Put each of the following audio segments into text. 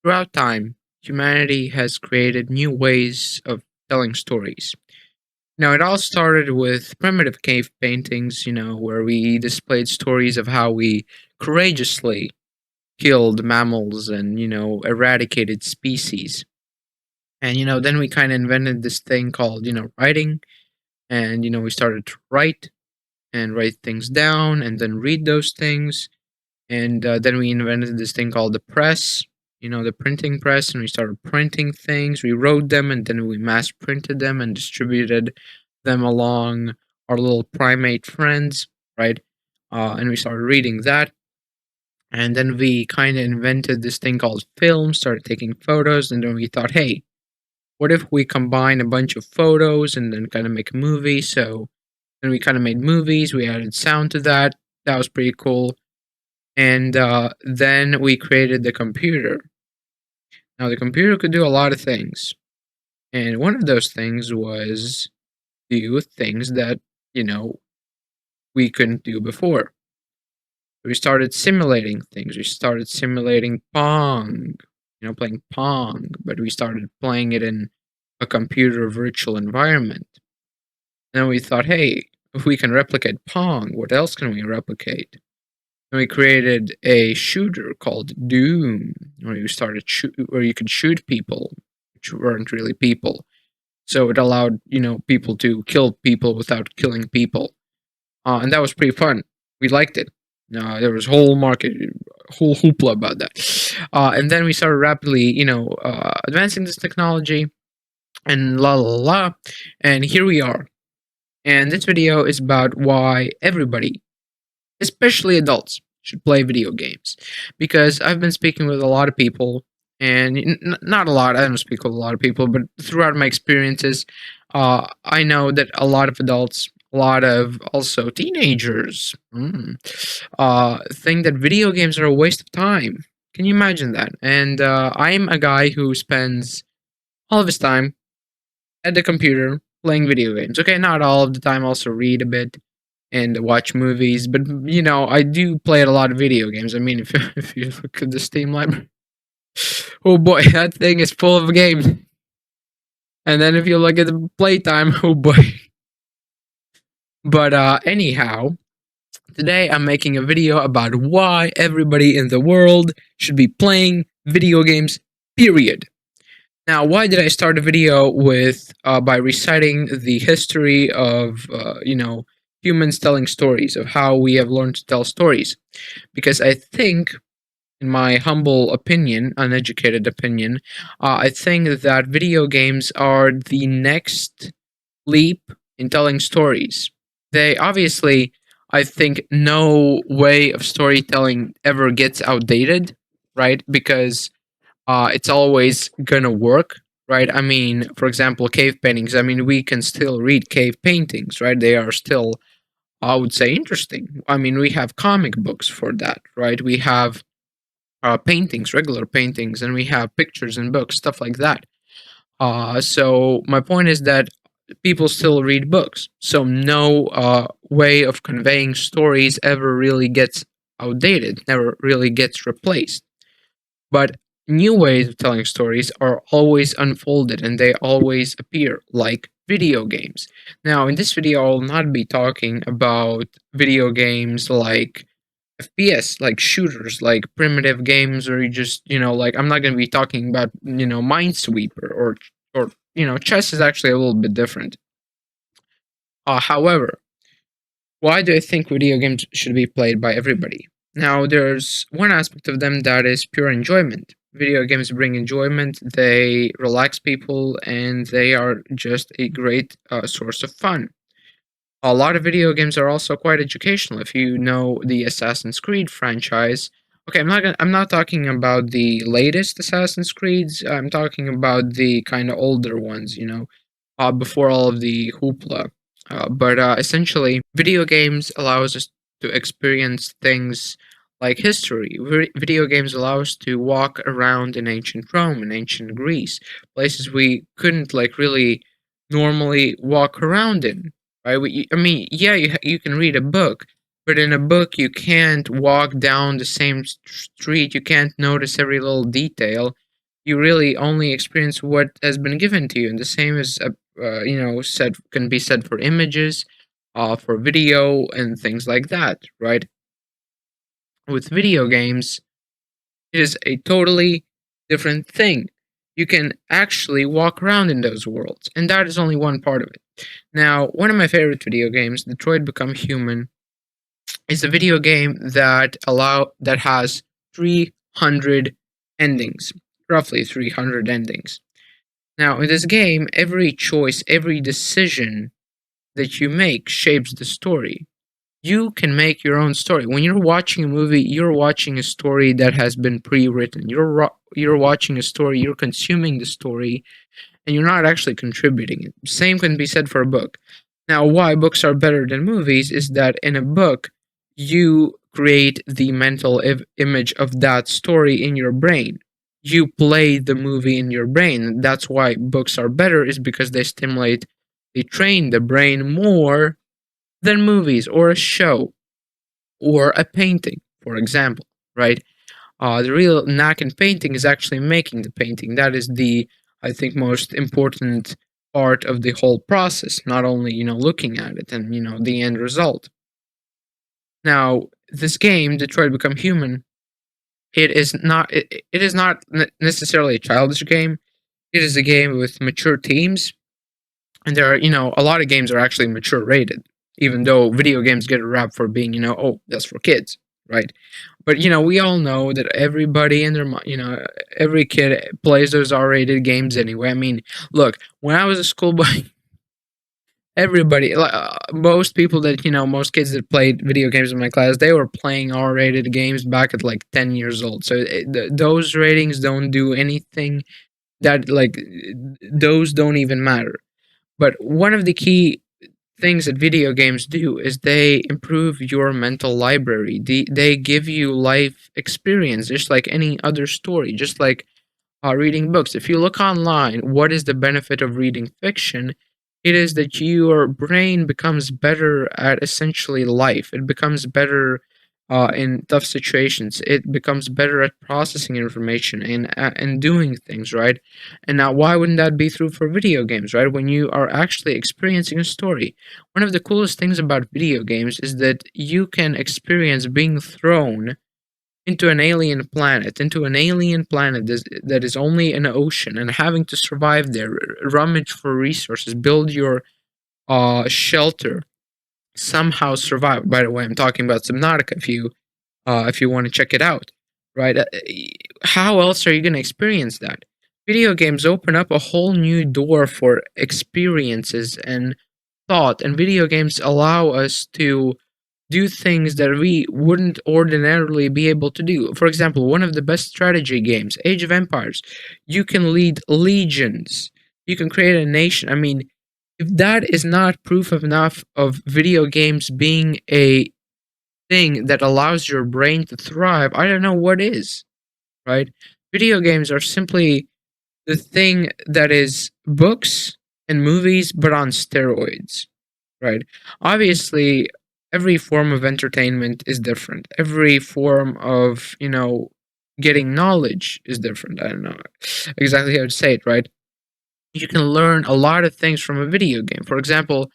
Throughout time, humanity has created new ways of telling stories. Now, it all started with primitive cave paintings, where we displayed stories of how we courageously killed mammals and, eradicated species. And, then we kind of invented this thing called, writing. And, we started to write things down and then read those things. And then we invented this thing called the press, the printing press, and we started printing things. We wrote them and then we mass printed them and distributed them along our little primate friends, right? And we started reading that. And then we kind of invented this thing called film, started taking photos, and then we thought, hey, what if we combine a bunch of photos and then kind of make a movie? So then we kind of made movies, we added sound to that. That was pretty cool. And then we created the computer. Now, the computer could do a lot of things. And one of those things was do things that, you know, we couldn't do before. We started simulating things. We started simulating Pong, playing Pong, but we started playing it in a computer virtual environment. And then we thought, hey, if we can replicate Pong, what else can we replicate? And we created a shooter called Doom, where you could shoot people, which weren't really people. So it allowed people to kill people without killing people, and that was pretty fun. We liked it. There was whole hoopla about that, and then we started rapidly, advancing this technology, and la la la, and here we are. And this video is about why everybody, especially adults, should play video games. Because I've been speaking with a lot of people, and not a lot, I don't speak with a lot of people, but throughout my experiences, I know that a lot of adults, a lot of also teenagers, think that video games are a waste of time. Can you imagine that? And I'm a guy who spends all of his time at the computer playing video games. Okay, not all of the time, also read a bit and watch movies. But I do play a lot of video games. I mean, if if you look at the Steam library, oh boy, that thing is full of games. And then if you look at the playtime, oh boy. But anyhow, today I'm making a video about why everybody in the world should be playing video games. Period. Now, why did I start a video with by reciting the history of humans telling stories, of how we have learned to tell stories? Because I think, in my humble opinion, uneducated opinion, I think that video games are the next leap in telling stories. They obviously, I think, no way of storytelling ever gets outdated, right? Because it's always gonna work, right? I mean, for example, cave paintings. I mean, we can still read cave paintings, right? They are still, I would say, interesting. I mean, we have comic books for that, right? We have paintings, regular paintings, and we have pictures and books, stuff like that. So my point is that people still read books, so no way of conveying stories ever really gets outdated, never really gets replaced. But new ways of telling stories are always unfolded and they always appear, like video games. Now, in this video, I'll not be talking about video games like FPS, like shooters, like primitive games where you just, like I'm not going to be talking about, Minesweeper or chess is actually a little bit different. However, why do I think video games should be played by everybody? Now, there's one aspect of them that is pure enjoyment. Video games bring enjoyment, they relax people, and they are just a great source of fun. A lot of video games are also quite educational. If you know the Assassin's Creed franchise, okay, I'm not talking about the latest Assassin's Creeds. I'm talking about the kind of older ones, before all of the hoopla. But essentially, video games allows us to experience things like history. Video games allow us to walk around in ancient Rome and ancient Greece, places we couldn't like really normally walk around in. Right? I mean, yeah, you can read a book, but in a book you can't walk down the same street. You can't notice every little detail. You really only experience what has been given to you, and the same is said can be said for images, for video and things like that, right? With video games, it is a totally different thing. You can actually walk around in those worlds, and that is only one part of it. Now, one of my favorite video games, Detroit Become Human, is a video game that has 300 endings, roughly 300 endings. Now, in this game, every choice, every decision that you make shapes the story. You can make your own story. When you're watching a movie, you're watching a story that has been pre-written. You're watching a story, you're consuming the story, and you're not actually contributing it. Same can be said for a book. Now, why books are better than movies is that in a book, you create the mental image of that story in your brain. You play the movie in your brain. That's why books are better, is because they train the brain more than movies or a show or a painting, for example, right? The real knack in painting is actually making the painting. That is I think, most important part of the whole process. Not only looking at it and the end result. Now, this game, Detroit Become Human, it is not necessarily a childish game. It is a game with mature themes, and there are a lot of games are actually mature rated, even though video games get a rap for being oh, that's for kids, right? But we all know that everybody and every kid plays those R-rated games anyway. I mean, look, when I was a schoolboy, everybody, most people that most kids that played video games in my class, they were playing R-rated games back at like 10 years old. So those ratings don't do anything. That like those don't even matter. But one of the key things that video games do is they improve your mental library. They give you life experience, just like any other story, just like reading books. If you look online, what is the benefit of reading fiction? It is that your brain becomes better at essentially life. It becomes better in tough situations. It becomes better at processing information and doing things, right? And now, why wouldn't that be true for video games, right? When you are actually experiencing a story, one of the coolest things about video games is that you can experience being thrown into an alien planet that is only an ocean, and having to survive there, rummage for resources, build your shelter, somehow survive. By the way, I'm talking about Subnautica. If you want to check it out, right? How else are you going to experience that? Video games open up a whole new door for experiences and thought, and video games allow us to do things that we wouldn't ordinarily be able to do. For example, one of the best strategy games, Age of Empires, you can lead legions, you can create a nation. I mean, if that is not proof enough of video games being a thing that allows your brain to thrive, I don't know what is, right? Video games are simply the thing that is books and movies, but on steroids, right? Obviously, every form of entertainment is different. Every form of, getting knowledge is different. I don't know exactly how to say it, right? You can learn a lot of things from a video game. For example,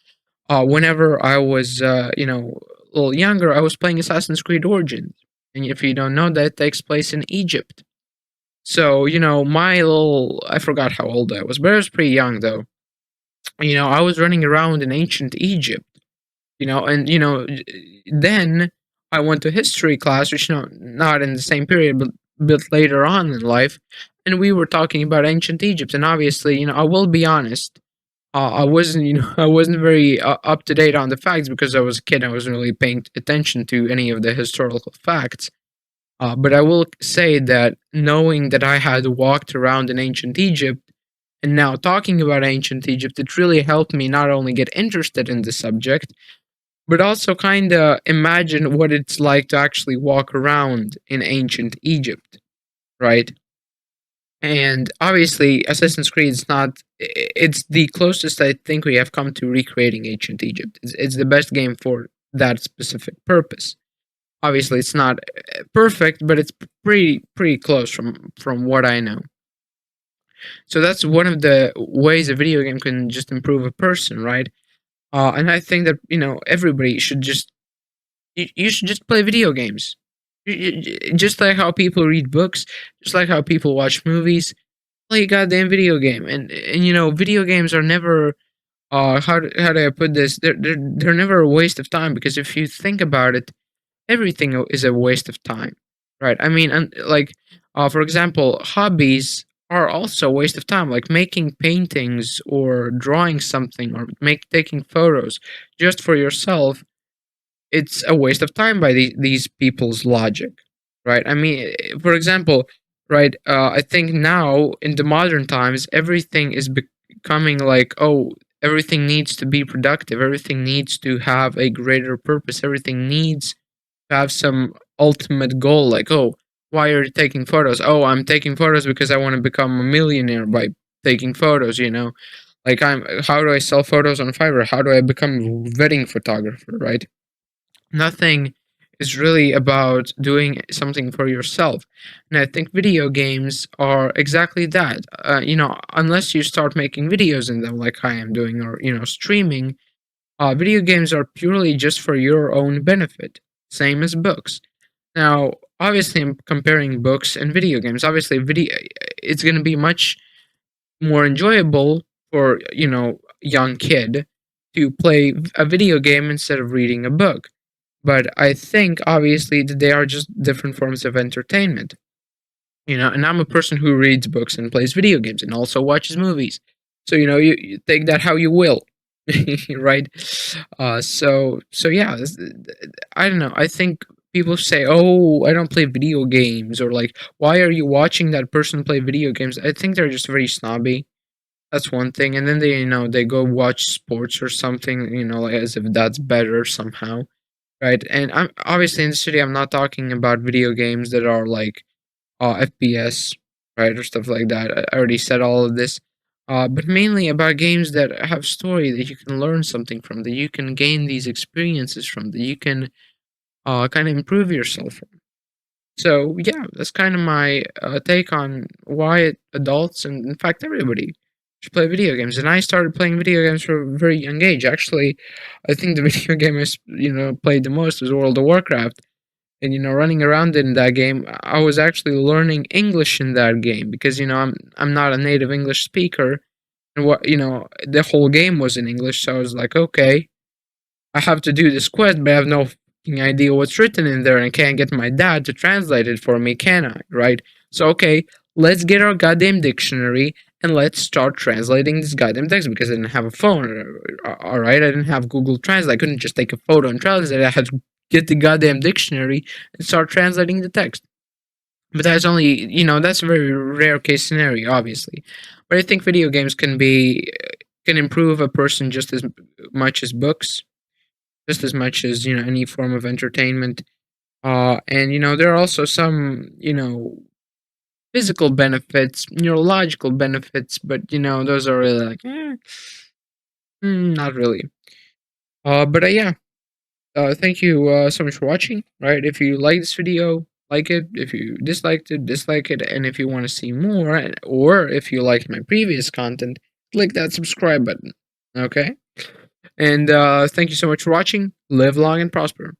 whenever I was, a little younger, I was playing Assassin's Creed Origins. And if you don't know, that takes place in Egypt. So, I forgot how old I was, but I was pretty young though. I was running around in ancient Egypt, and then I went to history class, which not in the same period, but later on in life, and we were talking about ancient Egypt. And obviously, I will be honest, I wasn't I wasn't very up to date on the facts because I was a kid. I wasn't really paying attention to any of the historical facts. But I will say that knowing that I had walked around in ancient Egypt and now talking about ancient Egypt, it really helped me not only get interested in the subject, but also kind of imagine what it's like to actually walk around in ancient Egypt, right? And obviously, Assassin's Creed is not. It's the closest I think we have come to recreating ancient Egypt. It's the best game for that specific purpose. Obviously, it's not perfect, but it's pretty close from what I know. So that's one of the ways a video game can just improve a person, right? And I think that everybody should just you should just play video games. Just like how people read books, just like how people watch movies, play a goddamn video game. And video games are never how do I put this? They're never a waste of time, because if you think about it, everything is a waste of time, right? I mean, and like, for example, hobbies are also a waste of time, like making paintings or drawing something or taking photos just for yourself. It's a waste of time by these people's logic, right? I mean, for example, right? I think now in the modern times, everything is becoming like, oh, everything needs to be productive. Everything needs to have a greater purpose. Everything needs to have some ultimate goal. Like, oh, why are you taking photos? Oh, I'm taking photos because I want to become a millionaire by taking photos. Like, how do I sell photos on Fiverr? How do I become a wedding photographer? Right? Nothing is really about doing something for yourself. And I think video games are exactly that. Unless you start making videos in them like I am doing, or streaming, video games are purely just for your own benefit, same as books. Now, obviously, I'm comparing books and video games. Obviously, video it's going to be much more enjoyable for young kid to play a video game instead of reading a book. But I think obviously that they are just different forms of entertainment. And I'm a person who reads books and plays video games and also watches movies. So you take that how you will, right? So yeah, I don't know. I think people say, "Oh, I don't play video games," or like, "Why are you watching that person play video games?" I think they're just very snobby. That's one thing, and then they go watch sports or something, like as if that's better somehow, right? And I'm obviously in the city. I'm not talking about video games that are like FPS, right, or stuff like that. I already said all of this, but mainly about games that have story that you can learn something from, that you can gain these experiences from, that you can kind of improve yourself from. So yeah, that's kind of my take on why adults, and in fact everybody, should play video games. And I started playing video games from a very young age. Actually, I think the video game played the most was World of Warcraft. And running around in that game, I was actually learning English in that game, because I'm not a native English speaker, and the whole game was in English. So I was like, okay, I have to do this quest, but I have no fucking idea what's written in there, and I can't get my dad to translate it for me, can I? Right? So okay, let's get our goddamn dictionary and let's start translating this goddamn text, because I didn't have a phone. All right, I didn't have Google Translate. I couldn't just take a photo and translate it. I had to get the goddamn dictionary and start translating the text. But that's only that's a very rare case scenario, obviously. But I think video games can improve a person just as much as books, just as much as any form of entertainment. And there are also some physical benefits, neurological benefits, but those are really like not really. But yeah, thank you so much for watching. Right, if you like this video, like it. If you disliked it, dislike it. And if you want to see more, or if you like my previous content, click that subscribe button. Okay, and thank you so much for watching. Live long and prosper.